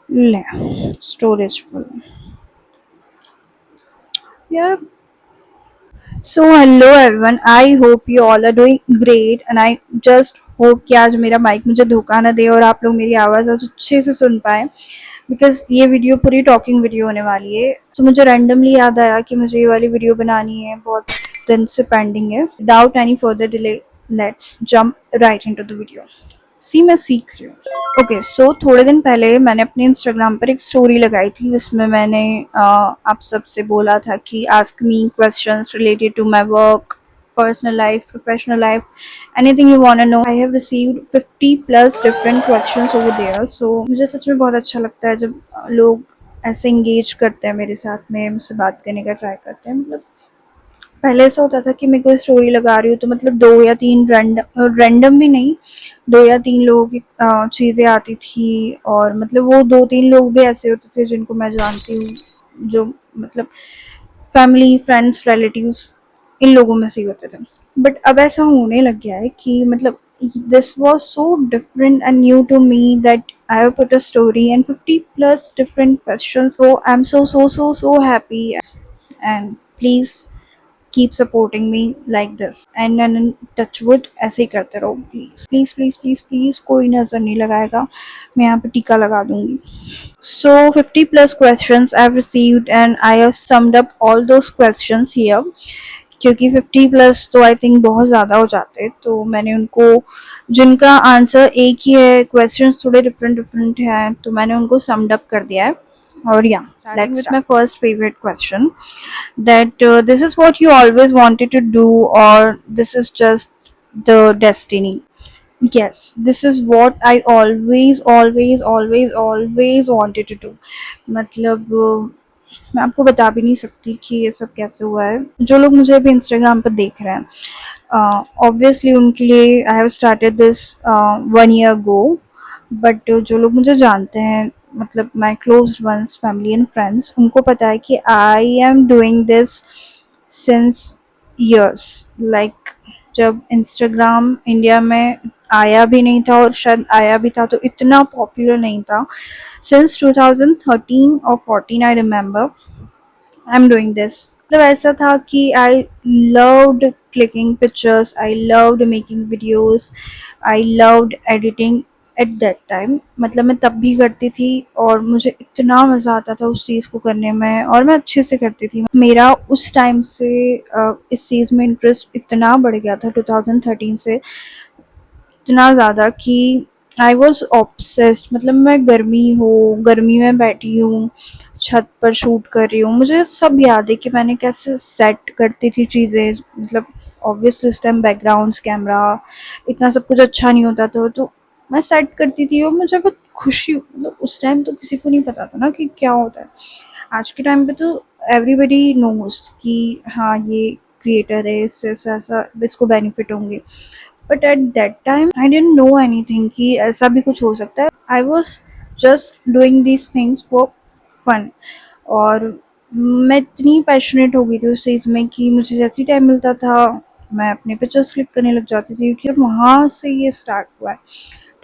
ले storage full यार. So hello everyone, I hope you all are doing great and I just hope कि आज मेरा mic मुझे धोखा ना दे और आप लोग मेरी आवाज़ आज अच्छे से सुन पाए, बिकॉज ये वीडियो पूरी टॉकिंग वीडियो होने वाली है. तो मुझे रैंडमली याद आया कि मुझे ये वाली वीडियो बनानी है, बहुत दिन से पेंडिंग है. Without any further delay, let's jump right into the video. सी मैं सीख रही हूँ. ओके, सो थोड़े दिन पहले मैंने अपने इंस्टाग्राम पर एक स्टोरी लगाई थी जिसमें मैंने आप सबसे बोला था कि ask me questions related to my work, personal life, professional life, anything you want to know. I have received 50 plus different questions over there. So मुझे सच में बहुत अच्छा लगता है जब लोग ऐसे इंगेज करते हैं मेरे साथ में, मुझसे बात करने का ट्राई करते हैं. मतलब पहले ऐसा होता था कि मैं कोई स्टोरी लगा रही हूँ तो मतलब दो या तीन रैंडम भी नहीं, दो या तीन लोगों की चीज़ें आती थी. और मतलब वो दो तीन लोग भी ऐसे होते थे जिनको मैं जानती हूँ, जो मतलब फैमिली, फ्रेंड्स, रिलेटिव्स, इन लोगों में से ही होते थे. बट अब ऐसा होने लग गया है कि मतलब this was so different and new to me that I have put a story and 50 plus different questions. So I'm so happy. And please keep supporting me like this and touchwood ऐसे ही करते रहो. Please please please please please, कोई नजर नहीं लगाएगा, मैं यहाँ पे टीका लगा दूंगी. सो 50 plus questions I have received and I have summed up all those questions here. क्योंकि 50 प्लस तो आई थिंक बहुत ज़्यादा हो जाते, तो मैंने उनको, जिनका आंसर एक ही है, क्वेश्चंस थोड़े डिफरेंट डिफरेंट हैं, तो मैंने उनको समड अप कर दिया है. और या let's with my first favourite question, that this is what you always wanted to do or this is just the destiny. Yes, this is what I always wanted to do. मतलब मैं आपको बता भी नहीं सकती कि ये सब कैसे हुआ है. जो लोग मुझे अभी इंस्टाग्राम पर देख रहे हैं, ऑब्वियसली उनके लिए I have started this 1 year ago. But जो लोग मुझे जानते हैं, मतलब my close ones, family and friends, उनको पता है कि I am doing this since years. Like जब इंस्टाग्राम इंडिया में आया भी नहीं था, और शायद आया भी था तो इतना पॉपुलर नहीं था. सिंस 2013 और 14 I remember I am doing this. मतलब ऐसा था कि I loved clicking pictures, I loved making videos, I loved editing eight that time. मतलब मैं तब भी करती थी और मुझे इतना मज़ा आता था उस चीज़ को करने में, और मैं अच्छे से करती थी. मेरा उस टाइम से इस चीज़ में इंटरेस्ट इतना बढ़ गया था 2013 से, इतना ज़्यादा कि आई वॉज ऑब्सेस्ड. मतलब मैं गर्मी में बैठी हूँ, छत पर शूट कर रही हूँ, मुझे सब याद है कि मैंने कैसे सेट करती थी चीज़ें. मतलब ऑब्वियसली उस टाइम बैकग्राउंड्स, कैमरा, इतना सब कुछ अच्छा नहीं होता था, तो मैं सेट करती थी और मुझे बहुत खुशी. मतलब उस टाइम तो किसी को नहीं पता था ना कि क्या होता है. आज के टाइम पे तो एवरीबडी नोज कि हाँ ये क्रिएटर है, इससे ऐसा इसको बेनिफिट होंगे. But at that time I didn't know anything कि ऐसा भी कुछ हो सकता है. I was just doing these things for fun. और मैं इतनी पैशनेट हो गई थी उस चीज़ में कि मुझे जैसे ही टाइम मिलता था मैं अपने पिक्चर्स क्लिक करने लग जाती थी, क्योंकि वहाँ से ये स्टार्ट हुआ है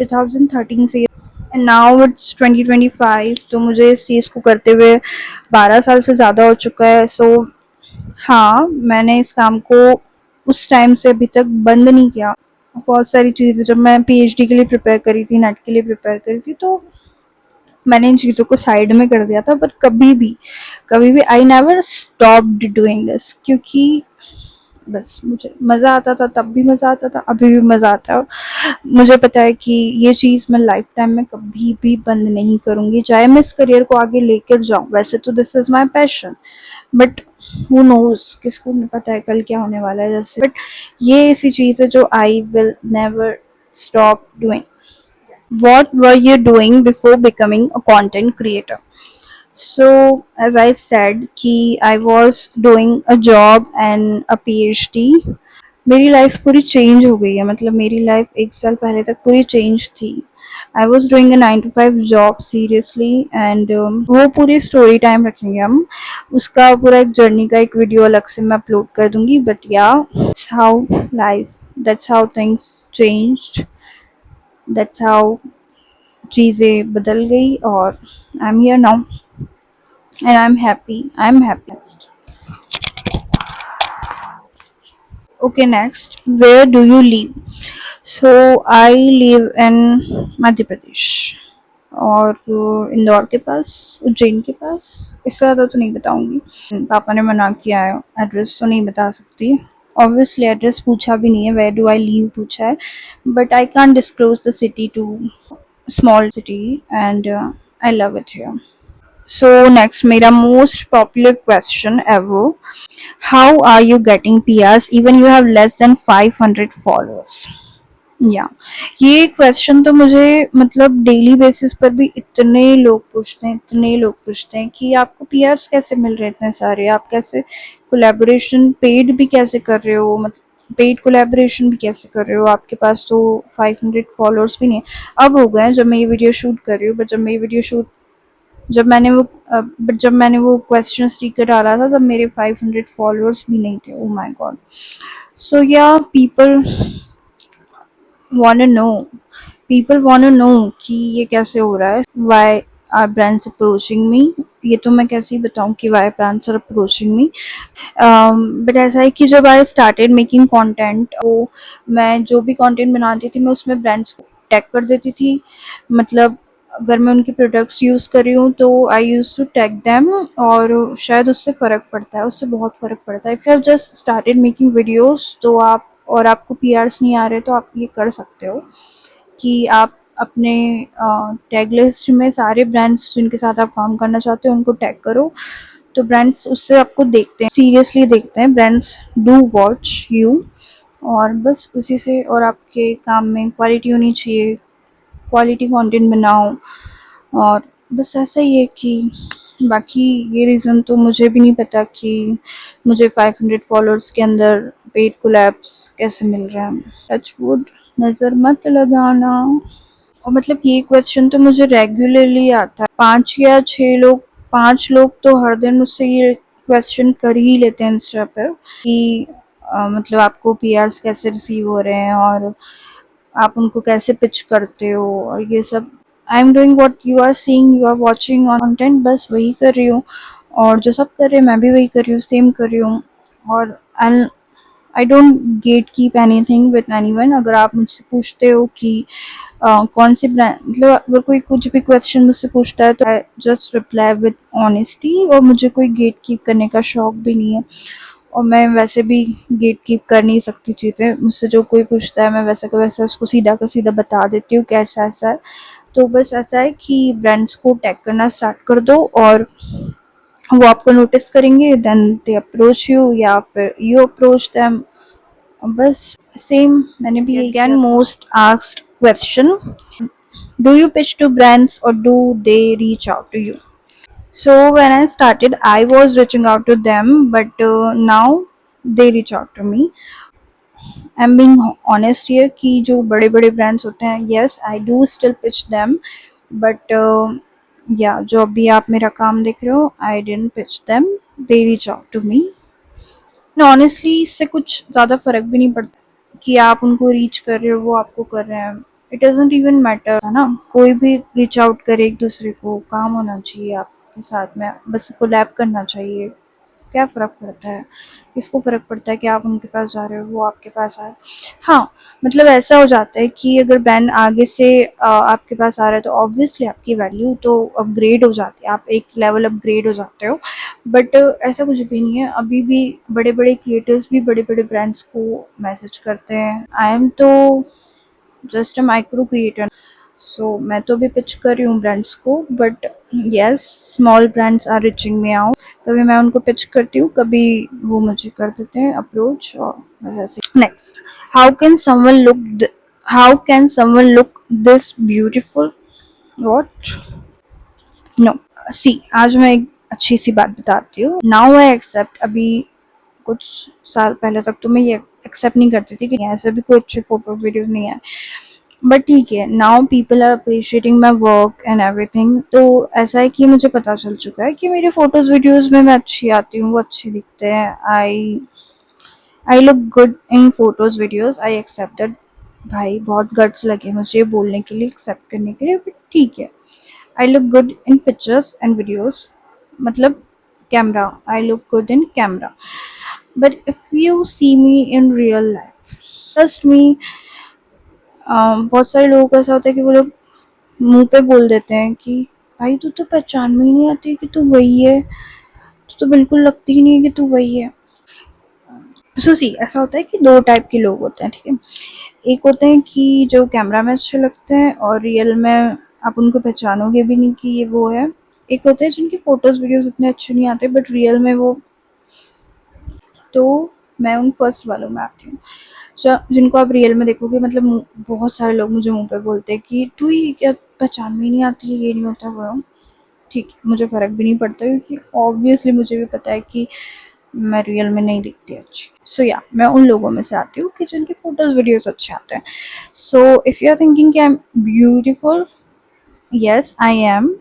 2013 से. एंड नाउ इट्स 2025, तो मुझे इस चीज़ को करते हुए 12 साल से ज़्यादा हो चुका है. सो हाँ, मैंने इस काम को उस टाइम से अभी तक बंद नहीं किया. बहुत सारी चीज़ें जब मैं पीएचडी के लिए प्रिपेयर करी थी, नेट के लिए प्रिपेयर करी थी, तो मैंने इन चीज़ों को साइड में कर दिया था. पर कभी भी I never stopped doing this, क्योंकि बस मुझे मज़ा आता था, तब भी मज़ा आता था, अभी भी मज़ा आता है. और मुझे पता है कि ये चीज़ मैं लाइफ टाइम में कभी भी बंद नहीं करूँगी, चाहे मैं इस करियर को आगे लेकर जाऊँ. वैसे तो this is my passion, but who knows, किसको नहीं पता है कल क्या होने वाला है. जैसे बट ये ऐसी चीज़ है जो I will never stop doing. What were you doing before becoming a content creator? So, as I said कि I was doing a job and a PhD. मेरी लाइफ पूरी चेंज हो गई है. मतलब मेरी लाइफ 1 साल पहले तक पूरी चेंज थी. I was doing a 9 to 5 job seriously, and वो पूरी स्टोरी टाइम रखेंगे हम. उसका पूरा एक जर्नी का एक वीडियो अलग से मैं अपलोड कर दूंगी. बट या that's how life, that's how things changed, that's how चीज़ें बदल गई और I am here now and I am happy. Okay, next, where do you live? So I live in Madhya Pradesh और इंदौर के पास, उज्जैन के पास। इससे ज़्यादा तो नहीं बताऊंगी, पापा ने मना किया है, एड्रेस तो नहीं बता सकती। ऑब्वियसली एड्रेस पूछा भी नहीं है, वेयर डू आई लिव पूछा है, but I can't disclose the city too small city and I love it here. So next, मेरा most popular question ever. How are you getting PRs even you have less than 500 followers? या ये question तो मुझे मतलब daily basis पर भी इतने लोग पूछते हैं कि आपको पीआरस कैसे मिल रहे हैं इतने सारे, आप कैसे कोलैबोरेशन पेड भी कैसे कर रहे हो, मतलब पेड कोलैबोरेशन भी कैसे कर रहे हो, आपके पास तो 500 फॉलोअर्स भी नहीं है। अब हो गए हैं जब मैं ये वीडियो शूट कर रही हूँ, बट जब मैंने वो क्वेश्चन स्टिकर डाला था तब मेरे 500 फॉलोअर्स भी नहीं थे। Oh my God. सो या wanna know people want know कि ये कैसे हो रहा है, why are brands approaching me. ये तो मैं कैसे ही बताऊं कि why brands are approaching me. But ऐसा है कि जब आई स्टार्टेड मेकिंग कंटेंट, तो मैं जो भी कंटेंट बनाती थी मैं उसमें ब्रांड्स को टैग कर देती थी। मतलब अगर मैं उनके प्रोडक्ट्स यूज़ कर रही हूँ तो आई यूज़ टू टैग देम, और शायद उससे फ़र्क पड़ता है, उससे बहुत फ़र्क पड़ता है। If you have just started making videos तो आप, और आपको पीआरस नहीं आ रहे तो आप ये कर सकते हो कि आप अपने टैग लिस्ट में सारे ब्रांड्स जिनके साथ आप काम करना चाहते हो उनको टैग करो, तो ब्रांड्स उससे आपको देखते हैं, सीरियसली देखते हैं। ब्रांड्स डू वॉच यू, और बस उसी से। और आपके काम में क्वालिटी होनी चाहिए, क्वालिटी कंटेंट बनाओ, और बस ऐसा ही है कि बाकी ये रीज़न तो मुझे भी नहीं पता कि मुझे 500 फॉलोअर्स के अंदर पेड कोलैब्स कैसे मिल रहे हैं। टच वुड, नज़र मत लगाना। और मतलब ये क्वेश्चन तो मुझे रेगुलरली आता है, 5 लोग तो हर दिन मुझसे ये क्वेश्चन कर ही लेते हैं इंस्टा पर कि मतलब आपको पीआरस कैसे रिसीव हो रहे हैं और आप उनको कैसे पिच करते हो और ये सब। I am doing what you are seeing, you are watching on content, बस वही कर रही हूँ, और जो सब कर रहे हैं मैं भी वही कर रही हूँ, सेम कर रही हूँ। और I don't get keep any thing with any one. अगर आप मुझसे पूछते हो कि कौन सी ब्रांड, मतलब अगर कोई कुछ भी क्वेश्चन मुझसे पूछता है तो I just reply with honesty, और मुझे कोई गेट कीप करने का शौक भी नहीं है, और मैं वैसे भी गेट कीप कर नहीं सकती चीज़ें। मुझसे जो कोई पूछता है मैं वैसा का वैसा उसको सीधा का सीधा बता देती हूँ कैसा ऐसा है। तो बस ऐसा है कि ब्रांड्स को टैग करना स्टार्ट कर दो और वो आपको नोटिस करेंगे, देन दे अप्रोच यू या फिर यू अप्रोच देम। बस सेम मैंने भी यही किया। Most asked question, do you pitch to brands और do they reach out to you? So when I started, I was reaching out to them, but now they reach out to me. I'm being honest here कि जो बड़े बड़े brands होते हैं, yes, I do still pitch them, but yeah, जो अभी आप मेरा काम देख रहे हो, I didn't pitch them, they reach out to me. Honestly इससे कुछ ज़्यादा फ़र्क भी नहीं पड़ता कि आप उनको रीच कर रहे हो, वो आपको कर रहे हैं। इट डजेंट इवन मैटर, है ना, कोई भी रीच आउट करे, एक दूसरे को काम होना चाहिए आपके साथ में, बस कोलैब करना चाहिए। क्या फ़र्क पड़ता है, किसको फ़र्क पड़ता है कि आप उनके पास जा रहे हो वो आपके पास आए। हाँ, मतलब ऐसा हो जाता है कि अगर ब्रांड आगे से आपके पास आ रहा है तो ऑब्वियसली आपकी वैल्यू तो अपग्रेड हो जाती है, आप एक लेवल अपग्रेड हो जाते हो। बट ऐसा कुछ भी नहीं है, अभी भी बड़े बड़े क्रिएटर्स भी बड़े बड़े ब्रांड्स को मैसेज करते हैं। आई एम तो just a micro creator, so मैं तो भी पिच कर रही हूँ ब्रांड्स को, but yes, small brands are reaching me out. कभी मैं उनको पिच करती हूँ, कभी वो मुझे कर देते हैं अप्रोच, और वैसे। Next, how can someone look how can someone look this beautiful? What? No, see, आज मैं एक अच्छी सी बात बताती हूँ। नाउ आई एक्सेप्ट, अभी कुछ साल पहले तक तो मैं ये एक्सेप्ट नहीं करती थी कि ऐसे भी कोई अच्छे फोटो वीडियोस नहीं है, बट ठीक है, now people are appreciating my work and everything. तो ऐसा है कि मुझे पता चल चुका है कि मेरे फोटोज वीडियोस में मैं अच्छी आती हूँ, वो अच्छे दिखते हैं। I look good in photos videos, I accept that. भाई बहुत गट्स लगे मुझे बोलने के लिए, एक्सेप्ट करने के लिए, बट ठीक है। I look good in pictures and videos, मतलब camera, I look good in camera, but if you see me in real life, trust me, बहुत सारे लोगों को ऐसा होता है कि वो लोग मुंह पे बोल देते हैं कि भाई तू तो पहचान में ही नहीं आती कि तू वही है, तू तो बिल्कुल लगती ही नहीं है कि तू वही है। सो सी ऐसा होता है कि दो टाइप के लोग होते हैं, ठीक है। एक होते हैं कि जो कैमरा में अच्छे लगते हैं और रियल में आप उनको पहचानोगे भी नहीं कि ये वो है। एक होते हैं जिनकी फोटोज वीडियोस इतने अच्छे नहीं आते बट रियल में वो, तो मैं उन फर्स्ट वालों में आती हूँ। जिनको आप रियल में देखोगे, मतलब बहुत सारे लोग मुझे मुंह पे बोलते हैं कि तू ही क्या पहचान में ही नहीं आती, ये नहीं होता वो। ठीक है, मुझे फ़र्क भी नहीं पड़ता क्योंकि ऑब्वियसली मुझे भी पता है कि मैं रियल में नहीं दिखती अच्छी। सो या मैं उन लोगों में से आती हूँ कि जिनके फोटोज़ वीडियोज़ अच्छे आते हैं। So if you are thinking कि I am beautiful, yes I am,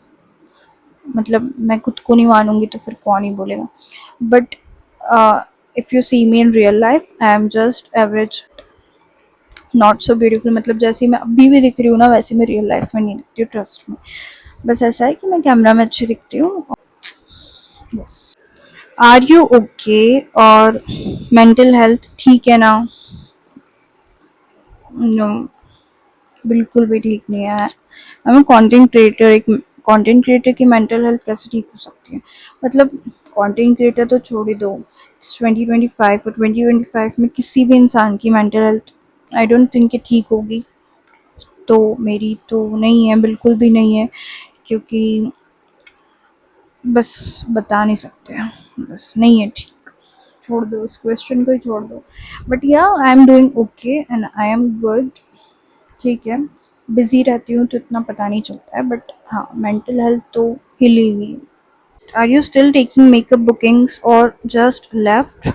मतलब मैं खुद को नहीं मानूंगी तो फिर कौन ही बोलेगा। But if you see me in real life I am just average, not so beautiful, मतलब जैसी मैं अभी भी दिख रही हूँ ना वैसे मैं रियल लाइफ में नहीं दिखती हूँ, ट्रस्ट में। बस ऐसा है कि मैं कैमरा में अच्छी दिखती हूँ। बस। आर यू ओके और मेंटल हेल्थ ठीक है ना? नो, बिल्कुल भी ठीक नहीं है। आई एम कंटेंट क्रिएटर, एक कंटेंट क्रिएटर की मेंटल हेल्थ कैसे ठीक हो सकती है? मतलब कंटेंट क्रिएटर तो छोड़ ही दो, 2025 और 2025 में किसी भी इंसान की mental health I don't think कि ठीक होगी। तो मेरी तो नहीं है, बिल्कुल भी नहीं है, क्योंकि बस बता नहीं सकते हैं, बस नहीं है ठीक। छोड़ दो इस क्वेश्चन को ही, छोड़ दो। बट या आई am doing okay and I am good, ठीक है। बिजी रहती हूँ तो इतना पता नहीं चलता है, बट हाँ मेंटल हेल्थ तो हिली हुई है। Are you still taking makeup bookings और जस्ट लेफ्ट?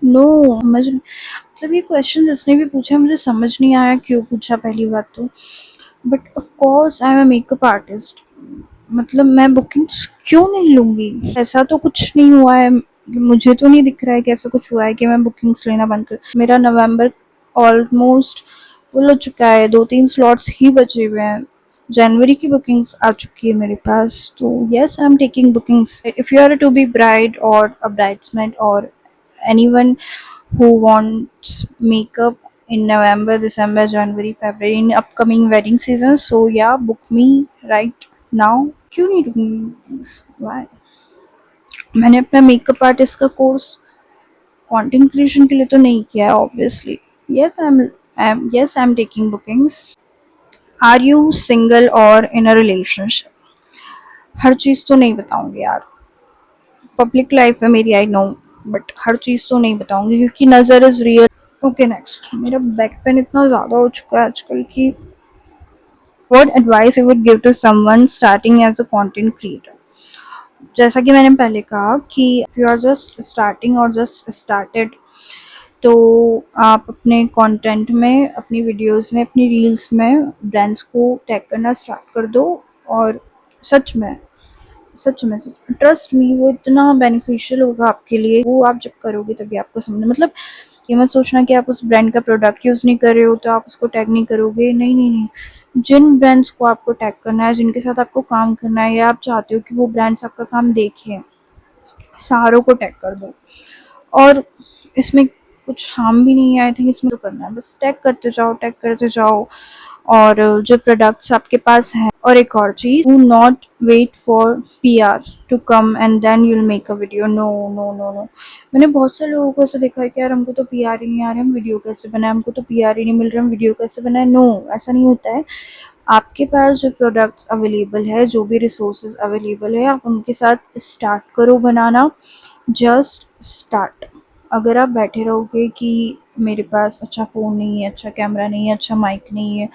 नो, समझ, मतलब ये क्वेश्चन जिसने भी पूछा मुझे समझ नहीं आया क्यों पूछा, पहली बात तो। But of course I am a makeup artist, मतलब मैं बुकिंग्स क्यों नहीं लूँगी? ऐसा तो कुछ नहीं हुआ है, मुझे तो नहीं दिख रहा है कि ऐसा कुछ हुआ है कि मैं बुकिंग्स लेना बंद कर। मेरा नवंबर ऑलमोस्ट फुल हो चुका है, 2-3 स्लॉट्स ही बचे हुए हैं। जनवरी की बुकिंग्स आ चुकी है मेरे पास, तो yes I am taking bookings. If you are to be bride और अ ब्राइड्समेड और anyone who wants makeup in November, December, January, February in upcoming wedding season. So yeah, book me right now. क्यों नहीं दूंगी? Why? मैंने अपना makeup artist का course content creation के लिए तो नहीं किया है obviously. Yes, yes, I'm taking bookings. Are you single or in a relationship? हर चीज़ तो नहीं बताऊंगी यार, पब्लिक लाइफ है मेरी, आई नो, बट हर चीज़ तो नहीं बताऊंगी क्योंकि नज़र इज़ रियल। ओके नेक्स्ट, मेरा बैक पेन इतना ज़्यादा हो चुका है आजकल कि what advice you would give to someone starting as a content creator? जैसा कि मैंने पहले कहा कि if you are just starting और जस्ट स्टार्टेड, तो आप अपने कंटेंट में, अपनी वीडियोस में, अपनी रील्स में ब्रांड्स को टैग करना स्टार्ट कर दो। और सच में, सच में, सच ट्रस्ट मी, वो इतना बेनिफिशियल होगा आपके लिए। वो आप जब करोगे तभी आपको समझ, मतलब ये मत सोचना कि आप उस ब्रांड का प्रोडक्ट यूज़ नहीं कर रहे हो तो आप उसको टैग नहीं करोगे, नहीं नहीं नहीं। जिन ब्रांड्स को आपको टैग करना है, जिनके साथ आपको काम करना है या आप चाहते हो कि वो ब्रांड्स आपका काम देखें, सारों को टैग कर दो। और इसमें कुछ हार्म भी नहीं है, आई थिंक इसमें तो करना है, बस टैग करते जाओ, टैग करते जाओ। और जो प्रोडक्ट्स आपके पास हैं, और एक और चीज़, do not wait for PR to come and then you will make a video. No no no no, मैंने बहुत सारे लोगों को ऐसा देखा है कि यार हमको तो पीआर ही नहीं आ रहा, हम वीडियो कैसे बनाए, हमको तो पीआर ही नहीं मिल रहा, हम वीडियो कैसे बनाए। नो, ऐसा नहीं होता है। आपके पास जो प्रोडक्ट्स अवेलेबल है, जो भी रिसोर्सेज अवेलेबल है, आप उनके साथ स्टार्ट करो बनाना, जस्ट स्टार्ट। अगर आप बैठे रहोगे कि मेरे पास अच्छा फ़ोन नहीं है, अच्छा कैमरा नहीं है, अच्छा माइक नहीं है,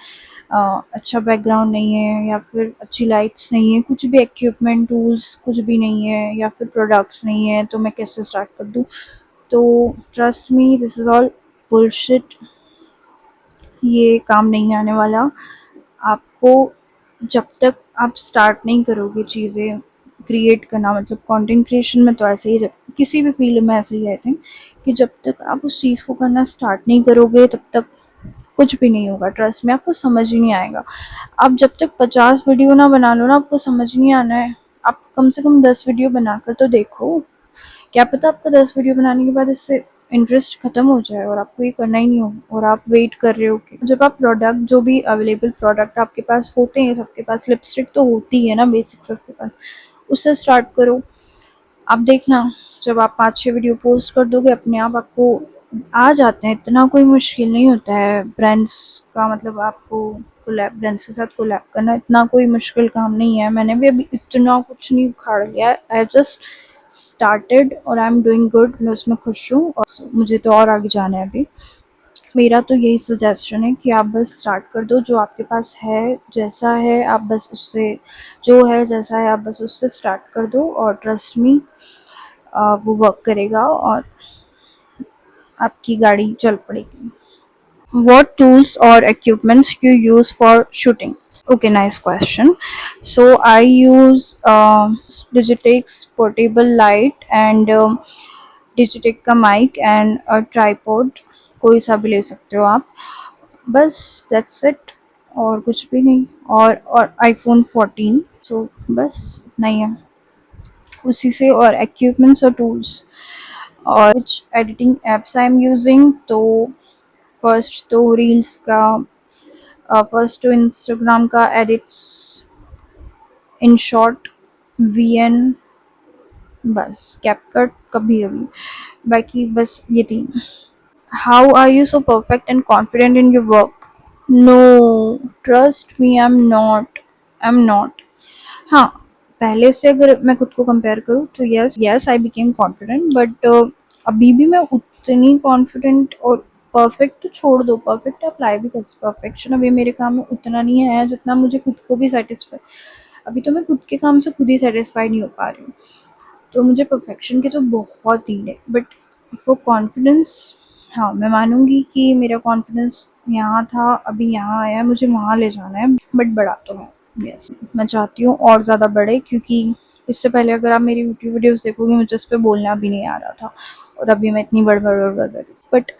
अच्छा बैकग्राउंड नहीं है, या फिर अच्छी लाइट्स नहीं है, कुछ भी इक्विपमेंट टूल्स कुछ भी नहीं है, या फिर प्रोडक्ट्स नहीं है, तो मैं कैसे स्टार्ट कर दूँ? तो trust me, this is all bullshit. ये काम नहीं आने वाला आपको। जब तक आप स्टार्ट नहीं करोगे चीज़ें क्रिएट करना, मतलब कंटेंट क्रिएशन में तो ऐसे ही, जब किसी भी फील्ड में ऐसे ही आई थिंक, कि जब तक आप उस चीज़ को करना स्टार्ट नहीं करोगे तब तक कुछ भी नहीं होगा, ट्रस्ट में आपको समझ ही नहीं आएगा। आप जब तक 50 वीडियो ना बना लो ना, आपको समझ नहीं आना है। आप कम से कम 10 वीडियो बनाकर तो देखो। क्या पता आपका 10 वीडियो बनाने के बाद इससे इंटरेस्ट खत्म हो जाए और आपको ये करना ही नहीं हो, और आप वेट कर रहे हो कि जब आप प्रोडक्ट, जो भी अवेलेबल प्रोडक्ट आपके पास होते हैं, सबके पास लिपस्टिक तो होती है ना बेसिक सबके पास, उससे स्टार्ट करो। आप देखना, जब आप 5-6 वीडियो पोस्ट कर दोगे, अपने आप आपको आ जाते हैं। इतना कोई मुश्किल नहीं होता है ब्रांड्स का, मतलब आपको कोलैब, ब्रांड्स के साथ कोलैब करना इतना कोई मुश्किल काम नहीं है। मैंने भी अभी इतना कुछ नहीं उखाड़ लिया, आई हैव जस्ट स्टार्टेड और आई एम डूइंग गुड। मैं उसमें खुश हूँ और मुझे तो और आगे जाना है अभी। मेरा तो यही सजेशन है कि आप बस स्टार्ट कर दो, जो आपके पास है, जैसा है आप बस उससे, जो है जैसा है आप बस उससे स्टार्ट कर दो, और ट्रस्ट मी वो वर्क करेगा और आपकी गाड़ी चल पड़ेगी। What tools or equipments you use for shooting? Okay, nice question. So I use Digitex portable light and Digitech का mic and a tripod. कोई सा भी ले सकते हो आप, बस that's it। और कुछ भी नहीं। और iPhone 14, so बस इतना ही है उसी से। और equipments और tools और कुछ editing apps I am using, तो फर्स्ट तो रील्स का, फर्स्ट तो इंस्टाग्राम का एडिट्स, इन शॉर्ट, वीएन, बस कैपकट कभी अभी, बाकी बस ये तीन। How are you so perfect and confident in your work? No, trust me, I am not. हाँ, पहले से अगर मैं खुद को कंपेयर करूँ तो yes I became confident, but अभी भी मैं उतनी कॉन्फिडेंट और परफेक्ट तो छोड़ दो, परफेक्ट आप लाई भी कर, परफेक्शन अभी मेरे काम में उतना नहीं है जितना मुझे खुद को भी सेटिस्फाई। अभी तो मैं खुद के काम से खुद ही सेटिस्फाई नहीं हो पा रही हूँ, तो मुझे परफेक्शन के तो बहुत ही है, बट वो कॉन्फिडेंस, हाँ मैं मानूंगी कि मेरा कॉन्फिडेंस यहाँ था, अभी यहाँ आया है, मुझे वहाँ ले जाना है, बट बड़ा तो है। यस, मैं चाहती हूँ और ज़्यादा बढ़े, क्योंकि इससे पहले अगर आप मेरी यूट्यूब वीडियोस देखोगे, मुझे उस पर बोलना भी नहीं आ रहा था, और अभी मैं इतनी बड़ रही। बट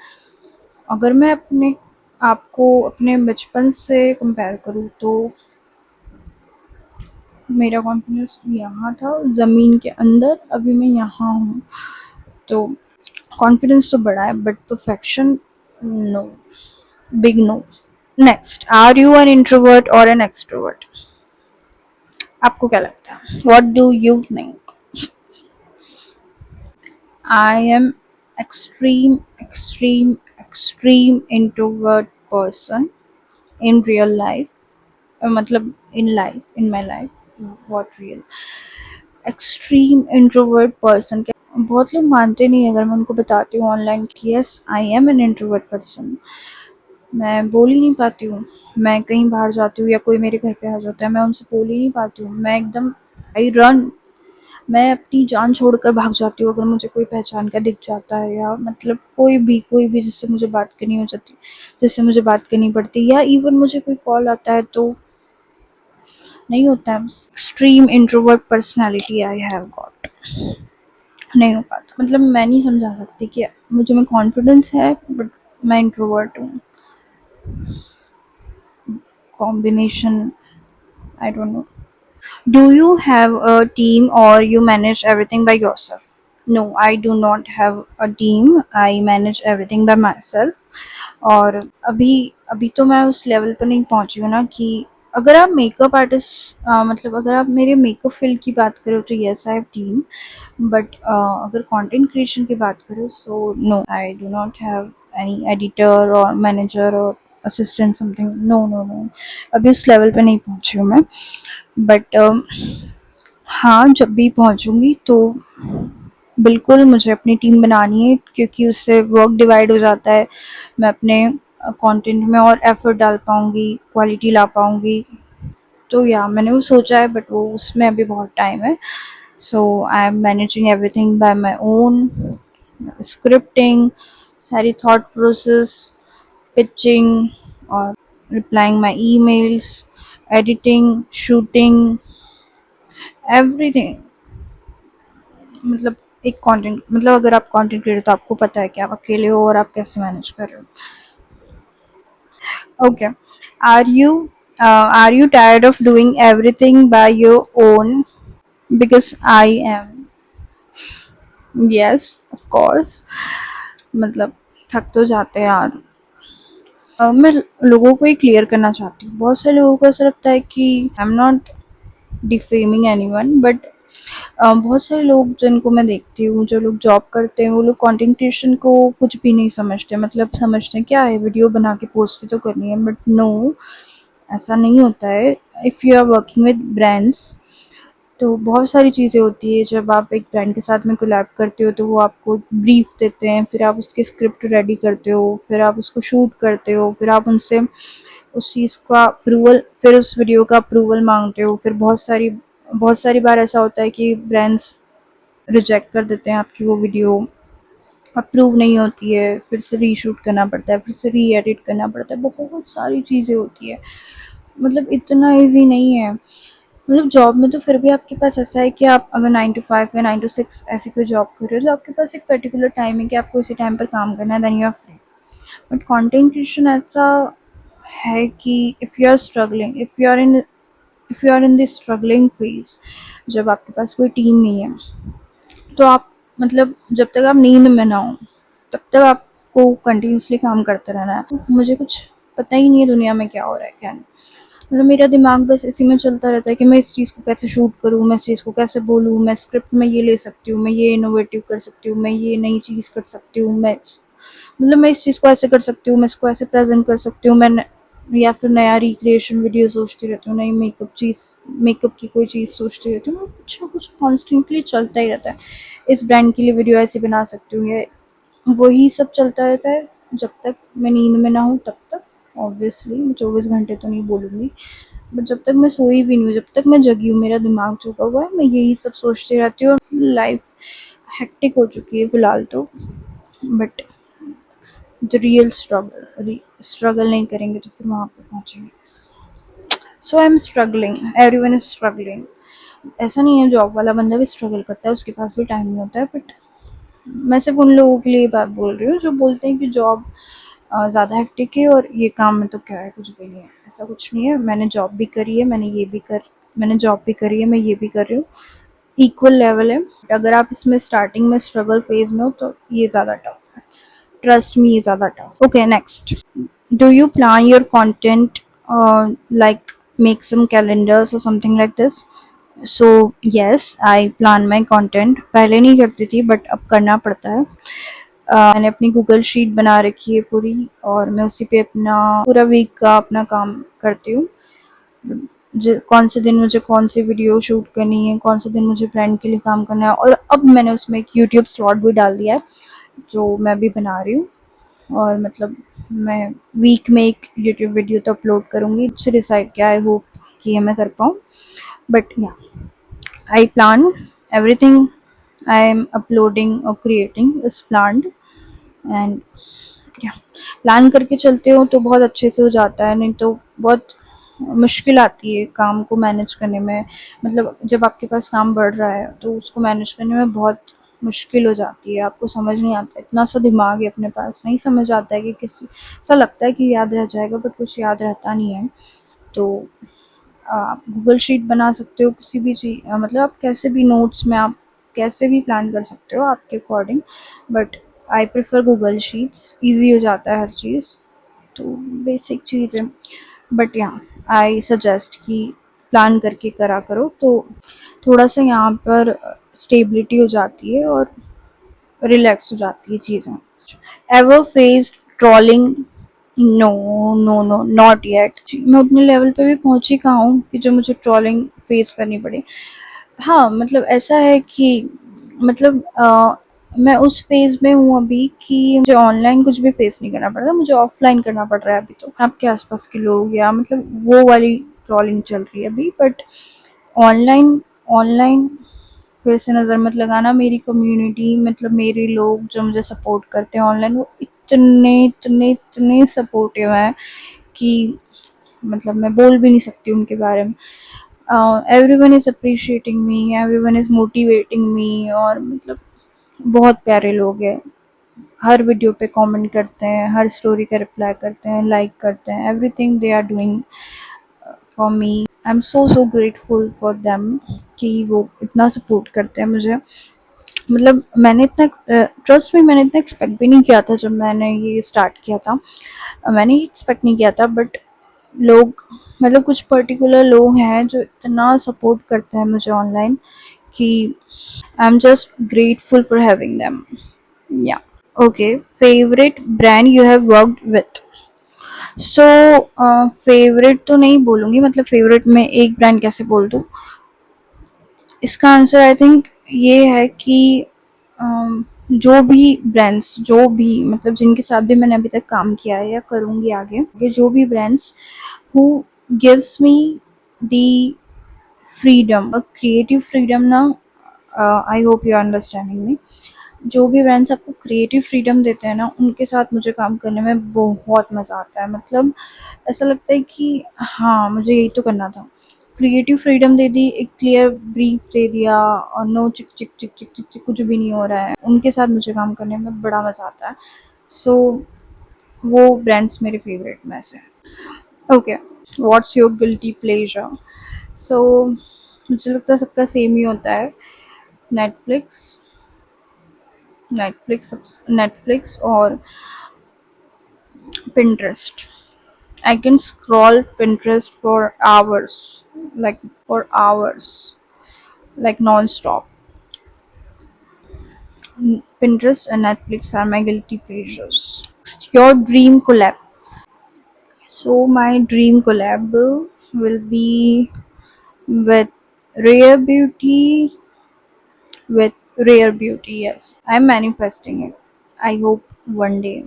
अगर मैं अपने आपको अपने बचपन से कंपेयर करूँ तो मेरा कॉन्फिडेंस यहाँ था ज़मीन के अंदर, अभी मैं यहाँ हूँ, तो कॉन्फिडेंस तो बड़ा है, but perfection no, big no. Next, are you an introvert or an extrovert? आपको क्या लगता है, what do you think? I am extreme extreme extreme introvert person in real life, मतलब in life, in my life, what real extreme introvert person. बहुत लोग मानते नहीं अगर मैं उनको बताती हूँ ऑनलाइन कि yes I am an introvert person. मैं बोल ही नहीं पाती हूँ, मैं कहीं बाहर जाती हूँ या कोई मेरे घर पे आ जाता है, मैं उनसे बोल ही नहीं पाती हूँ, मैं एकदम आई रन, मैं अपनी जान छोड़कर भाग जाती हूँ अगर मुझे कोई पहचान का दिख जाता है, या मतलब कोई भी जिससे मुझे बात करनी हो जाती, जिससे मुझे बात करनी पड़ती, या इवन मुझे कोई कॉल आता है तो नहीं होता है। Extreme introvert personality I have got, नहीं हो पाता, मतलब मैं नहीं समझा सकती कि मुझे में कॉन्फिडेंस है बट मैं इंट्रोवर्ट हूँ, combination, I don't know. Do you have a team or you manage everything by yourself? No, I do not have a team. I manage everything by myself. और अभी अभी तो मैं उस लेवल पर नहीं पहुंची हूँ ना कि अगर आप मेकअप आर्टिस्ट, मतलब अगर आप मेरे मेकअप फील्ड की बात करो तो yes I have team, but अगर कंटेंट क्रिएशन की बात करो so no, I do not have any editor और मैनेजर और assistant something, no no no, अभी उस लेवल पे नहीं पहुंची हूँ मैं। बट हाँ, जब भी पहुंचूंगी तो बिल्कुल मुझे अपनी टीम बनानी है, क्योंकि उससे वर्क डिवाइड हो जाता है, मैं अपने कंटेंट में और एफर्ट डाल पाऊंगी, क्वालिटी ला पाऊंगी, तो या मैंने वो सोचा है, बट वो उसमें अभी बहुत टाइम है। So I am managing everything by my own, scripting, सारी थॉट प्रोसेस, पिचिंग और replying my emails, editing, shooting, everything. मतलब एक कंटेंट, मतलब अगर आप कंटेंट क्रिएटर तो आपको पता है कि आप अकेले हो और आप कैसे मैनेज कर रहे हो। Okay. Are you tired of doing everything by your own? Because I am. Yes, of course. मतलब थक तो जाते हैं यार। मैं लोगों को ही क्लियर करना चाहती हूँ। बहुत सारे लोगों को ऐसा लगता है कि I am not defaming anyone, but बहुत सारे लोग जिनको मैं देखती हूँ, जो लोग जॉब करते हैं, वो लोग कंटेंट क्रिएशन को कुछ भी नहीं समझते। मतलब समझते हैं क्या है, वीडियो बना के पोस्ट भी तो करनी है, बट नो, ऐसा नहीं होता है। If you are working with brands, तो बहुत सारी चीज़ें होती है। जब आप एक ब्रांड के साथ में कोलैब करते हो तो वो आपको ब्रीफ देते हैं, फिर आप उसकी स्क्रिप्ट रेडी करते हो, फिर आप उसको शूट करते हो, फिर आप उनसे उस चीज़ का अप्रूवल, फिर उस वीडियो का अप्रूवल मांगते हो। फिर बहुत सारी बार ऐसा होता है कि ब्रांड्स रिजेक्ट कर देते हैं आपकी वो वीडियो, अप्रूव नहीं होती है, फिर से रीशूट करना पड़ता है, फिर से री एडिट करना पड़ता है, बहुत सारी चीज़ें होती है। मतलब इतना ईजी नहीं है। मतलब जॉब में तो फिर भी आपके पास ऐसा है कि आप अगर 9 to 5 या 9 to 6 ऐसी कोई जॉब कर रहे हो, तो आपके पास एक पर्टिकुलर टाइम है कि आपको इसी टाइम पर काम करना है, then you are free. But content creation ऐसा है कि if you are in this struggling phase, जब आपके पास कोई टीम नहीं है, तो आप मतलब जब तक आप नींद में ना हो तब तक आपको कंटिन्यूसली काम करते रहना है। तो मुझे कुछ पता ही नहीं है दुनिया में क्या हो रहा है क्या नहीं। मतलब मेरा दिमाग बस इसी में चलता रहता है कि मैं इस चीज़ को कैसे शूट करूँ, मैं इस चीज़ को कैसे बोलूँ, मैं स्क्रिप्ट में ये ले सकती हूँ, मैं ये इनोवेटिव कर सकती हूँ, मैं ये नई चीज़ कर सकती हूँ, मैं इस चीज़ को ऐसे कर सकती हूँ, मैं इसको ऐसे प्रेजेंट कर सकती हूँ, या फिर नया रिक्रिएशन वीडियो सोचती रहती हूँ, नई मेकअप की कोई चीज़ सोचती रहती हूँ। मैं कुछ ना कुछ कॉन्स्टेंटली चलता ही रहता है। इस ब्रांड के लिए वीडियो ऐसे बना सकती हूँ, ये वही सब चलता रहता है जब तक मैं नींद में ना हूँ तब तक। ऑब्वियसली मैं 24 घंटे तो नहीं बोलूँगी, बट जब तक मैं सोई भी नहीं हूँ, जब तक मैं जगी हूँ, मेरा दिमाग चुका हुआ है, मैं यही सब सोचती रहती हूँ। लाइफ हेक्टिक हो चुकी है फ़िलहाल तो, बट द रियल स्ट्रगल नहीं करेंगे तो फिर वहाँ पे पहुँचेंगे कैसे? So I am struggling, everyone is struggling. ऐसा नहीं है, जॉब वाला बंदा भी स्ट्रगल करता है, उसके पास भी टाइम नहीं होता है। बट मैं सिर्फ उन लोगों के लिए बात बोल रही हूँ जो बोलते हैं कि जॉब ज़्यादा हेक्टिक है और ये काम में तो क्या है, कुछ भी नहीं है। ऐसा कुछ नहीं है। मैंने जॉब भी करी है, मैंने जॉब भी करी है, मैं ये भी कर रही हूँ। इक्वल लेवल है। अगर आप इसमें स्टार्टिंग में स्ट्रगल फेज में हो तो ये ज़्यादा टफ है। ट्रस्ट मी, ये ज़्यादा tough. Okay, next. Do you plan your content, like make some calendars or something like this? So yes, I plan my content. पहले नहीं करती थी बट अब करना पड़ता है। मैंने अपनी गूगल शीट बना रखी है पूरी, और मैं उसी पे अपना पूरा वीक का अपना काम करती हूँ। कौन से दिन मुझे कौन सी वीडियो शूट करनी है, कौन से दिन मुझे ब्रांड के लिए काम करना है। और अब मैंने उसमें एक यूट्यूब स्लॉट भी डाल दिया है जो मैं भी बना रही हूँ। और मतलब मैं वीक में एक यूट्यूब वीडियो तो अपलोड करूँगी। उससे डिसाइड किया, आई होप कि ये मैं कर पाऊँ। बट या, I plan everything I am uploading और क्रिएटिंग इज प्लान्ड। एंड या, प्लान करके चलते हो तो बहुत अच्छे से हो जाता है, नहीं तो बहुत मुश्किल आती है काम को मैनेज करने में। मतलब जब आपके पास काम बढ़ रहा है तो उसको मैनेज करने में बहुत मुश्किल हो जाती है। आपको समझ नहीं आता, इतना सा दिमाग है अपने पास, नहीं समझ आता है कि किसी, ऐसा लगता है कि याद रह जाएगा बट कुछ याद रहता नहीं है। तो आप गूगल शीट बना सकते हो, किसी भी चीज़, मतलब आप कैसे भी नोट्स में आप कैसे भी प्लान कर सकते हो आपके according. But I prefer Google sheets, easy हो जाता है हर चीज़। तो बेसिक चीज़ है। बट यहाँ आई सजेस्ट कि प्लान करके करा करो, तो थोड़ा सा यहाँ पर स्टेबिलिटी हो जाती है और रिलैक्स हो जाती है चीज़ें। Ever faced trolling? No, no, no, not yet. मैं उतने लेवल पे भी पहुंची कहाँ हूँ कि जो मुझे ट्रोलिंग फेस करनी पड़े। हाँ, मतलब ऐसा है कि मतलब मैं उस फेज में हूँ अभी कि मुझे ऑनलाइन कुछ भी फेस नहीं करना पड़ रहा, मुझे ऑफलाइन करना पड़ रहा है अभी। तो आपके आसपास के लोग, या मतलब वो वाली ट्रोलिंग चल रही है अभी। बट ऑनलाइन ऑनलाइन फिर से नज़र मत लगाना। मेरी कम्युनिटी, मतलब मेरे लोग जो मुझे सपोर्ट करते हैं ऑनलाइन, वो इतने इतने इतने सपोर्टिव हैं कि मतलब मैं बोल भी नहीं सकती उनके बारे में। Everyone is appreciating me, everyone is motivating me, और मतलब बहुत प्यारे लोग हैं। हर वीडियो पे कमेंट करते हैं, हर स्टोरी का रिप्लाई करते हैं, लाइक करते हैं, everything they are doing for me. I am so so grateful for them कि वो इतना सपोर्ट करते हैं मुझे। मतलब मैंने इतना ट्रस्ट में मैंने इतना एक्सपेक्ट भी नहीं किया था जब मैंने ये स्टार्ट किया था। मैंने एक्सपेक्ट नहीं किया था, बट लोग, मतलब कुछ पर्टिकुलर लोग हैं जो इतना सपोर्ट करते हैं मुझे ऑनलाइन कि I am just grateful for having them. या okay, favourite brand you have worked with. So favourite तो नहीं बोलूँगी, मतलब फेवरेट में एक ब्रांड कैसे बोल दूँ। इसका आंसर आई थिंक ये है कि जो भी ब्रांड्स, जो भी मतलब जिनके साथ भी मैंने अभी तक काम किया है या करूँगी आगे, ये जो भी brands who gives me the freedom, creative freedom ना, I hope you are understanding me. जो भी ब्रांड्स आपको क्रिएटिव फ्रीडम देते हैं ना, उनके साथ मुझे काम करने में बहुत मज़ा आता है। मतलब ऐसा लगता है कि हाँ, मुझे यही तो करना था। क्रिएटिव फ्रीडम दे दी, एक क्लियर ब्रीफ दे दिया, और नो चिक चिक चिक चिक चिक चिक कुछ भी नहीं हो रहा है, उनके साथ मुझे काम करने में बड़ा मज़ा आता है। सो वो ब्रांड्स मेरे फेवरेट में से हैं। Okay, what's your guilty pleasure. So मुझे लगता है सबका सेम ही होता है। नेटफ्लिक्स, नेटफ्लिक्स और Pinterest. I can scroll Pinterest for hours, for hours, like non-stop. Pinterest and Netflix are my guilty pleasures. Your dream collab. So my dream collab will be with Rare Beauty. With Rare Beauty, yes. I'm manifesting it. I hope one day.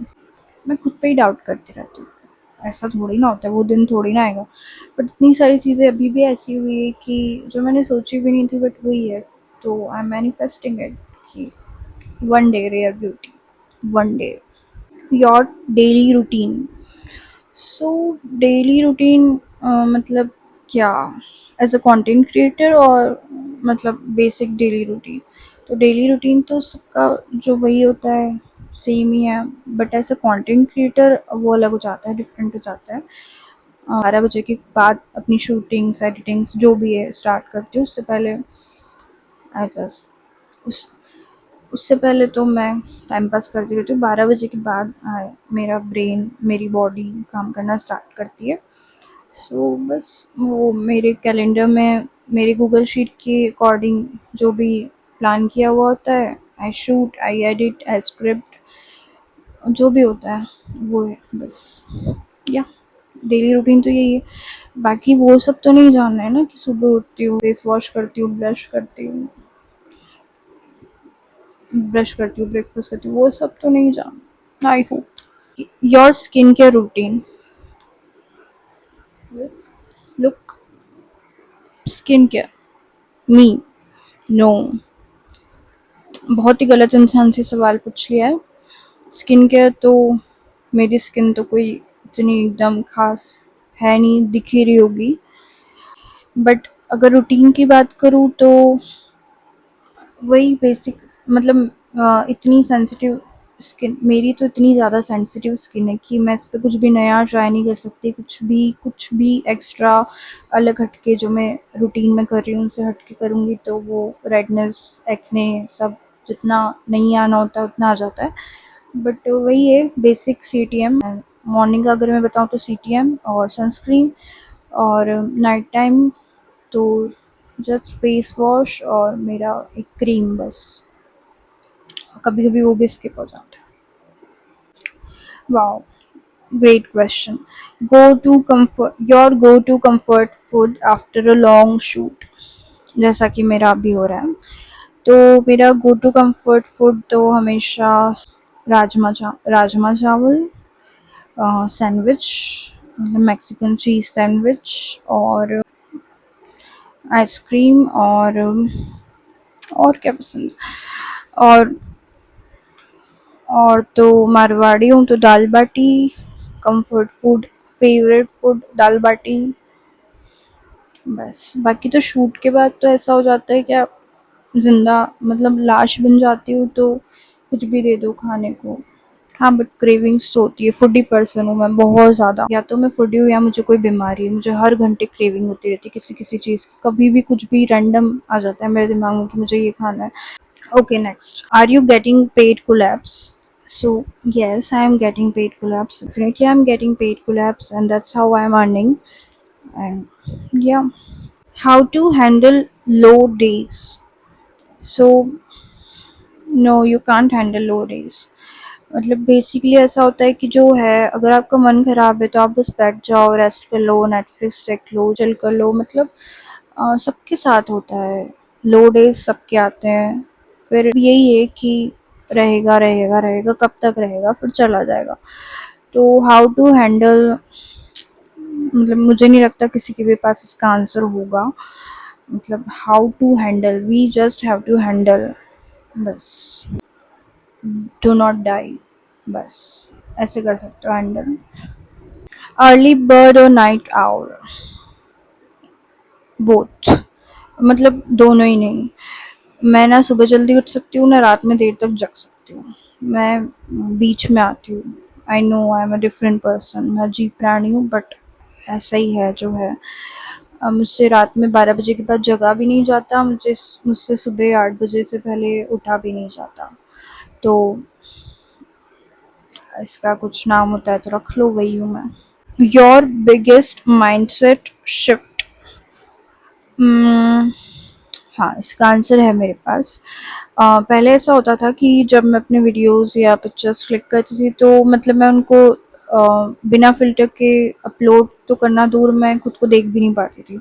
मैं खुद पे ही doubt करती रहती हूँ, ऐसा थोड़ी ना होता है, वो दिन थोड़ी ना आएगा। बट इतनी सारी चीज़ें अभी भी ऐसी हुई है कि जो मैंने सोची भी नहीं थी, बट हुई है। तो आई एम मैनिफेस्टिंग इट कि one day rare beauty, one day. Your daily routine. So daily routine मतलब क्या, एज अ कंटेंट क्रिएटर, और मतलब बेसिक डेली रूटीन। तो डेली रूटीन तो सबका जो वही होता है, सेम ही है। But as a content creator वो अलग हो जाता है, डिफरेंट हो जाता है। 12 बजे के बाद अपनी शूटिंग्स एडिटिंग्स जो भी है स्टार्ट करती हूँ। उससे पहले आई जस्ट उस उससे पहले तो मैं टाइम पास करती रहती हूँ। 12 बजे के बाद मेरा ब्रेन, मेरी बॉडी काम करना स्टार्ट करती है। सो बस वो मेरे कैलेंडर में मेरे गूगल शीट के अकॉर्डिंग जो भी प्लान किया हुआ होता है, I shoot, I edit, I script, जो भी होता है वो है बस। या डेली रूटीन तो यही है। बाकी वो सब तो नहीं जानना है ना कि सुबह उठती हूँ, फेस वॉश करती हूँ, ब्रश करती हूँ, ब्रेकफास्ट करती हूँ, वो सब तो नहीं जानना, I hope. Your skin care routine. Look, skin care, me, no, बहुत ही गलत इंसान से सवाल पूछ लिया है। स्किन केयर तो मेरी स्किन तो कोई इतनी एकदम खास है नहीं, दिख ही रही होगी। बट अगर रूटीन की बात करूँ तो वही बेसिक, मतलब इतनी सेंसिटिव स्किन मेरी, तो इतनी ज़्यादा सेंसिटिव स्किन है कि मैं इस पे कुछ भी नया ट्राई नहीं कर सकती। कुछ भी एक्स्ट्रा अलग हटके जो मैं रूटीन में कर रही हूँ उनसे हटके करूँगी तो वो रेडनेस, एक्ने सब जितना नहीं आना होता है उतना आ जाता है। बट वही है बेसिक CTM। मॉर्निंग का अगर मैं बताऊँ तो CTM और सनस्क्रीन, और नाइट टाइम तो जस्ट फेस वॉश और मेरा एक क्रीम बस। कभी कभी वो भी स्किप हो जाता है। Wow, great question. Go to comfort food after a long shoot, जैसा कि मेरा अभी हो रहा है। तो मेरा गो टू कंफर्ट फूड तो हमेशा राजमा चावल, सैंडविच, मैक्सिकन चीज़ सैंडविच, और आइसक्रीम, और क्या पसंद, और और तो मारवाड़ी हूँ तो दाल बाटी, कंफर्ट फूड, फेवरेट फूड दाल बाटी। बस बाकी तो शूट के बाद तो ऐसा हो जाता है कि आप जिंदा, मतलब लाश बन जाती हूँ। तो कुछ भी दे दो खाने को। हाँ, बट क्रेविंग्स तो होती है, फूडी पर्सन हूँ मैं बहुत ज़्यादा। या तो मैं फूडी हूँ या मुझे कोई बीमारी है, मुझे हर घंटे क्रेविंग होती रहती है किसी-किसी चीज़ की। कभी भी कुछ भी रैंडम आ जाता है मेरे दिमाग में कि मुझे ये खाना है। Okay, next. Are you getting paid collabs? So, yes, I am getting paid collabs. Definitely, I'm getting paid collabs, and that's how I'm earning. And yeah, how to handle low days? So, no, you can't handle low days. मतलब basically ऐसा होता है कि जो है, अगर आपका मन ख़राब है तो आप बस बैठ जाओ, रेस्ट कर लो, नेटफ्लिक्स देख लो, चिल कर लो। मतलब सबके साथ होता है, लो डेज़ सबके आते हैं। फिर यही है कि रहेगा, रहेगा, रहेगा, कब तक रहेगा, फिर चला जाएगा। तो हाउ टू हैंडल, मतलब मुझे नहीं लगता किसी के भी पास इसका आंसर होगा। मतलब how to handle, we just have to handle, बस। डू नॉट डाई, बस ऐसे कर सकते हो हैंडल। अर्ली बर्ड और नाइट आउल, बोथ। मतलब दोनों ही नहीं। मैं ना सुबह जल्दी उठ सकती हूँ, ना रात में देर तक जग सकती हूँ। मैं बीच में आती हूँ। I know I am a different person, मैं अजीब प्राणी हूँ, बट ऐसा ही है जो है। मुझसे रात में 12 बजे के बाद जगा भी नहीं जाता, मुझसे सुबह 8 बजे से पहले उठा भी नहीं जाता। तो इसका कुछ नाम होता है तो रख लो, वही हूँ मैं। Your biggest mindset shift. हाँ, इसका आंसर है मेरे पास। पहले ऐसा होता था कि जब मैं अपने वीडियोस या पिक्चर्स क्लिक करती थी तो मतलब मैं उनको बिना फ़िल्टर के अपलोड तो करना दूर, मैं खुद को देख भी नहीं पाती थी।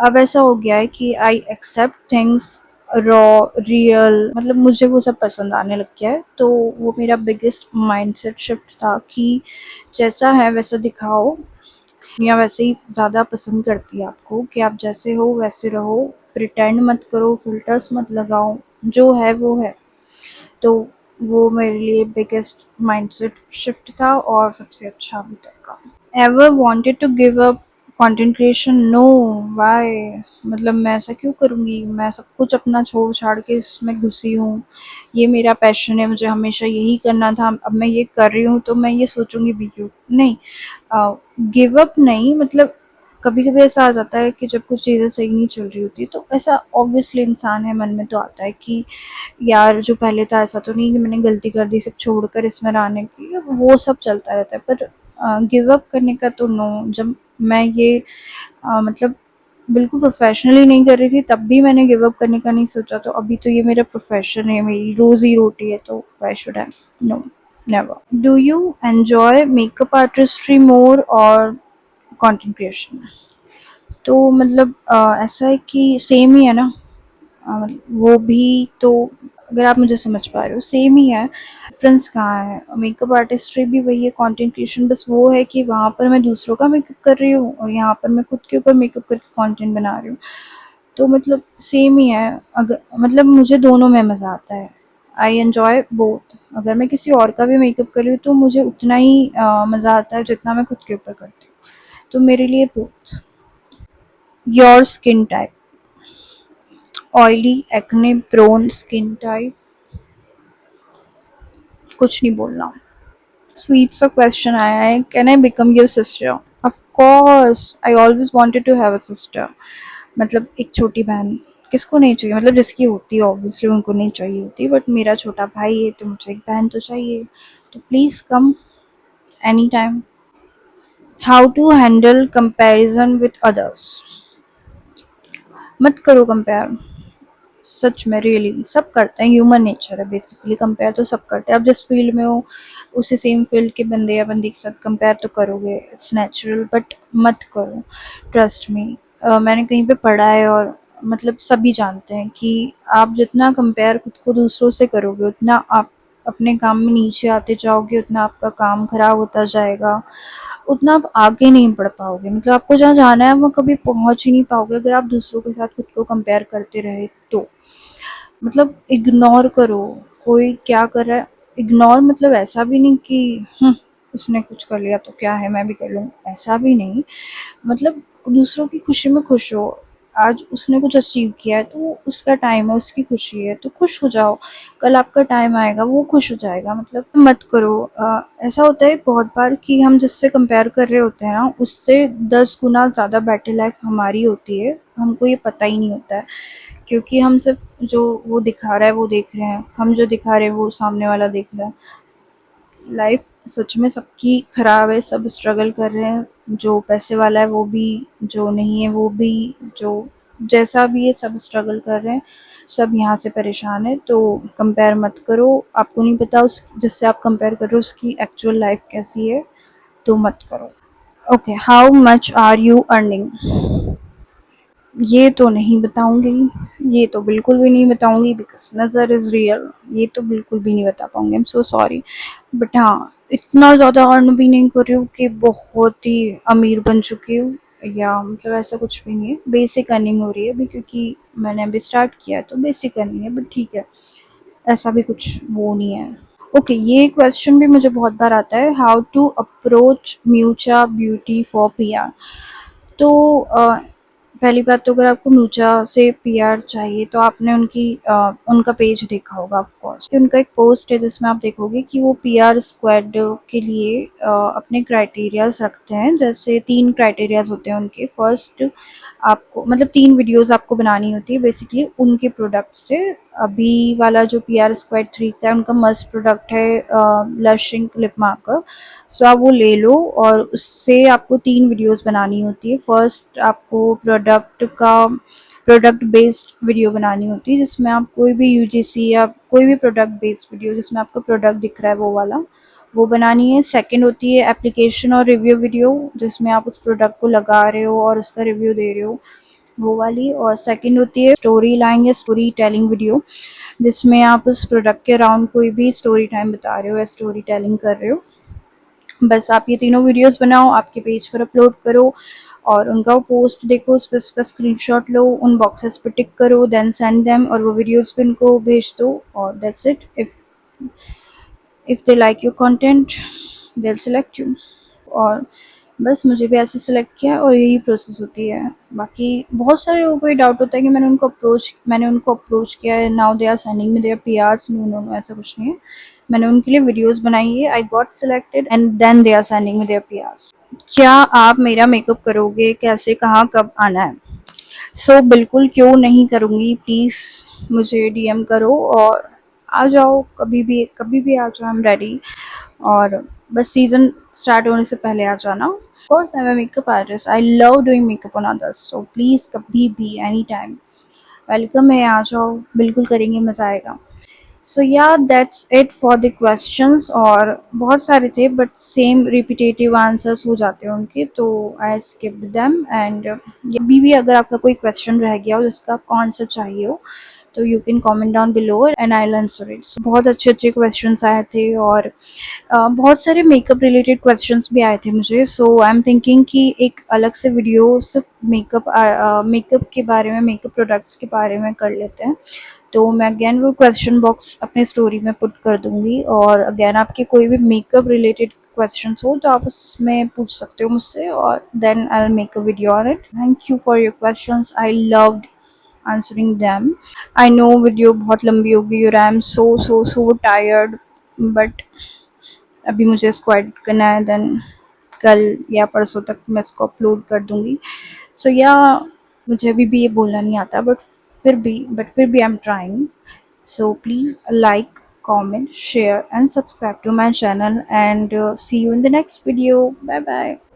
अब ऐसा हो गया है कि I accept things raw, real, मतलब मुझे वो सब पसंद आने लग गया है। तो वो मेरा बिगेस्ट माइंडसेट शिफ्ट था कि जैसा है वैसा दिखाओ। दुनिया वैसे ही ज़्यादा पसंद करती है आपको कि आप जैसे हो वैसे रहो, प्रिटेंड मत करो, फ़िल्टर्स मत लगाओ, जो है वो है। तो वो मेरे लिए बिगेस्ट माइंडसेट शिफ्ट था और सबसे अच्छा अभी तक का। Ever wanted to give up content creation? No, why? मतलब मैं ऐसा क्यों करूँगी? मैं सब कुछ अपना छोड़ छाड़ के इसमें घुसी हूँ। ये मेरा पैशन है, मुझे हमेशा यही करना था, अब मैं ये कर रही हूँ तो मैं ये सोचूंगी भी क्यों? नहीं, गिव अप नहीं। मतलब कभी कभी ऐसा आ जाता है कि जब कुछ चीज़ें सही नहीं चल रही होती तो ऐसा ऑब्वियसली इंसान है, मन में तो आता है कि यार जो पहले था ऐसा तो नहीं कि मैंने गलती कर दी सब छोड़कर इसमें रहने की। वो सब चलता रहता है, पर गिव अप करने का तो नो। जब मैं ये मतलब बिल्कुल प्रोफेशनली नहीं कर रही थी तब भी मैंने गिव अप करने का नहीं सोचा। तो अभी तो ये मेरा प्रोफेशन है, मेरी रोज़ी रोटी है, तो why should I? No, never. Do you enjoy makeup artistry more or content creation? तो मतलब ऐसा है कि सेम ही है ना। वो भी तो, अगर आप मुझे समझ पा रहे हो, सेम ही है। डिफरेंस कहाँ है? मेकअप आर्टिस्ट्री भी वही है, कंटेंट क्रिएशन बस वो है कि वहाँ पर मैं दूसरों का मेकअप कर रही हूँ और यहाँ पर मैं खुद के ऊपर मेकअप करके कंटेंट बना रही हूँ। तो मतलब सेम ही है। अगर मतलब मुझे दोनों में मज़ा आता है, आई एन्जॉय बोथ। अगर मैं किसी और का भी मेकअप कर रही हूँ तो मुझे उतना ही मज़ा आता है जितना मैं खुद के ऊपर करती हूँ। तो मेरे लिए both. Your skin type? Oily, acne prone skin type? कुछ नहीं बोलना। स्वीट सा क्वेश्चन आया है, can I become your sister? Of course, I always wanted to have a sister. मतलब एक छोटी बहन किसको नहीं चाहिए? मतलब जिसकी होती है ऑब्वियसली उनको नहीं चाहिए होती, बट मेरा छोटा भाई है तो मुझे एक बहन तो चाहिए। तो please come any time. How to handle comparison with others? मत करो कंपेयर, सच में, रियली सब करते हैं, ह्यूमन नेचर है बेसिकली। कंपेयर तो सब करते हैं, आप जिस फील्ड में हो उसी सेम फील्ड के बंदे या बंदी के साथ कंपेयर तो करोगे, इट्स नेचुरल, बट मत करो, ट्रस्ट मी। मैंने कहीं पे पढ़ा है और मतलब सभी जानते हैं कि आप जितना कंपेयर खुद को दूसरों से करोगे उतना आप अपने काम में नीचे आते जाओगे, उतना आपका काम खराब होता जाएगा, उतना आप आगे नहीं बढ़ पाओगे। मतलब आपको जहाँ जाना है वो कभी पहुँच ही नहीं पाओगे अगर आप दूसरों के साथ खुद को कंपेयर करते रहे तो। मतलब इग्नोर करो, कोई क्या कर रहा है इग्नोर। मतलब ऐसा भी नहीं कि उसने कुछ कर लिया तो क्या है मैं भी कर लूँ, ऐसा भी नहीं। मतलब दूसरों की खुशी में खुश हो। आज उसने कुछ अचीव किया है तो वो उसका टाइम है, उसकी खुशी है, तो खुश हो जाओ। कल आपका टाइम आएगा, वो खुश हो जाएगा। मतलब मत करो। ऐसा होता है बहुत बार कि हम जिससे कंपेयर कर रहे होते हैं ना, उससे 10 गुना ज़्यादा बेटर लाइफ हमारी होती है, हमको ये पता ही नहीं होता है। क्योंकि हम सिर्फ जो वो दिखा रहा है वो देख रहे हैं, हम जो दिखा रहे हैं वो सामने वाला देख रहा है। लाइफ सच में सबकी ख़राब है, सब स्ट्रगल कर रहे हैं, जो पैसे वाला है वो भी, जो नहीं है वो भी, जो जैसा भी है सब स्ट्रगल कर रहे हैं, सब यहाँ से परेशान है। तो कंपेयर मत करो, आपको नहीं पता उस जिससे आप कंपेयर कर रहे हो उसकी एक्चुअल लाइफ कैसी है, तो मत करो। Okay, how much are you earning? ये तो नहीं बताऊंगी, ये तो बिल्कुल भी नहीं बताऊंगी, बिकॉज नज़र इज़ रियल। ये तो बिल्कुल भी नहीं बता पाऊंगी, आई एम सो सॉरी। बट हाँ, इतना ज़्यादा अर्न भी नहीं कर रही हूँ कि बहुत ही अमीर बन चुकी हूँ, या मतलब ऐसा कुछ भी नहीं है। बेसिक अर्निंग हो रही है अभी, क्योंकि मैंने अभी स्टार्ट किया है, तो बेसिक अर्निंग है, बट ठीक है, ऐसा भी कुछ वो नहीं है। ओके, ये क्वेश्चन भी मुझे बहुत बार आता है, how to approach mucha beauty for PR. तो पहली बात तो अगर आपको म्यूचा से पीआर चाहिए तो आपने उनका पेज देखा होगा ऑफ कोर्स। उनका एक पोस्ट है जिसमें आप देखोगे कि वो पीआर स्क्वाड के लिए अपने क्राइटेरियाज रखते हैं। जैसे 3 क्राइटेरियाज होते हैं उनके। फर्स्ट, आपको मतलब 3 वीडियोस आपको बनानी होती है बेसिकली उनके प्रोडक्ट से। अभी वाला जो पीआर स्क्वाड 3 का है, उनका मस्ट प्रोडक्ट है ब्लशिंग लिप मार्कर। सो आप वो ले लो, और उससे आपको 3 वीडियोस बनानी होती है। फर्स्ट, आपको प्रोडक्ट बेस्ड वीडियो बनानी होती है, जिसमें आप कोई भी यूजीसी या कोई भी प्रोडक्ट बेस्ड वीडियो जिसमें आपका प्रोडक्ट दिख रहा है वो वाला, वो बनानी है। सेकंड होती है एप्लीकेशन और रिव्यू वीडियो, जिसमें आप उस प्रोडक्ट को लगा रहे हो और उसका रिव्यू दे रहे हो, वो वाली। और सेकंड होती है स्टोरी लाइन या स्टोरी टेलिंग वीडियो, जिसमें आप उस प्रोडक्ट के अराउंड कोई भी स्टोरी टाइम बता रहे हो या स्टोरी टेलिंग कर रहे हो। बस आप ये तीनों वीडियोस बनाओ, आपके पेज पर अपलोड करो, और उनका पोस्ट देखो, उस पर उसका स्क्रीनशॉट लो, उन बॉक्सेस पे टिक करो, देन सेंड देम, और वो वीडियोस भी उनको भेज दो, और that's it. If they like your content they will select you. और बस मुझे भी ऐसे सिलेक्ट किया, और यही प्रोसेस होती है। बाकी बहुत सारे लोगों को ये डाउट होता है कि मैंने उनको अप्रोच किया है, now they are sending me their PRs. No no no, ऐसा कुछ नहीं है। मैंने उनके लिए वीडियोस बनाई है, I got selected and then they are sending me their PRs. क्या आप मेरा मेकअप करोगे? कैसे, कहाँ, कब आना है? सो बिल्कुल क्यों नहीं करूँगी, प्लीज़ मुझे डीएम करो और आ जाओ, कभी भी आ जाओ, आई एम रेडी। और बस सीज़न स्टार्ट होने से पहले आ जाना। Of course I am a makeup artist, I love doing makeup on others, so please कभी भी एनी टाइम वेलकम है, आ जाओ, बिल्कुल करेंगे, मज़ा आएगा। सो या that's it for the questions. और बहुत सारे थे बट सेम रिपीटेटिव आंसर्स हो जाते हैं उनके, तो आई स्किप्ड देम। एंड भी अगर आपका कोई क्वेश्चन रह गया हो जिसका आपको आंसर चाहिए हो, तो you can comment down below and I will answer it. बहुत अच्छे अच्छे क्वेश्चंस आए थे, और बहुत सारे मेकअप रिलेटेड क्वेश्चंस भी आए थे मुझे। सो आई एम थिंकिंग कि एक अलग से वीडियो सिर्फ मेकअप के बारे में, मेकअप प्रोडक्ट्स के बारे में कर लेते हैं। तो मैं अगेन वो क्वेश्चन बॉक्स अपने स्टोरी में पुट कर दूंगी, और अगेन आपके कोई भी मेकअप रिलेटेड क्वेश्चंस हो तो आप उसमें पूछ सकते हो मुझसे, और then I will make a video on it. Thank you for your questions, I loved answering them. I know video बहुत लंबी होगी और I am so tired, but अभी मुझे इसको एडिट करना है, देन कल या परसों तक मैं इसको अपलोड कर दूँगी। सो या मुझे अभी भी ये बोलना नहीं आता, बट फिर भी I am trying. So please like, comment, share and subscribe to my channel, and see you in the next video. Bye bye.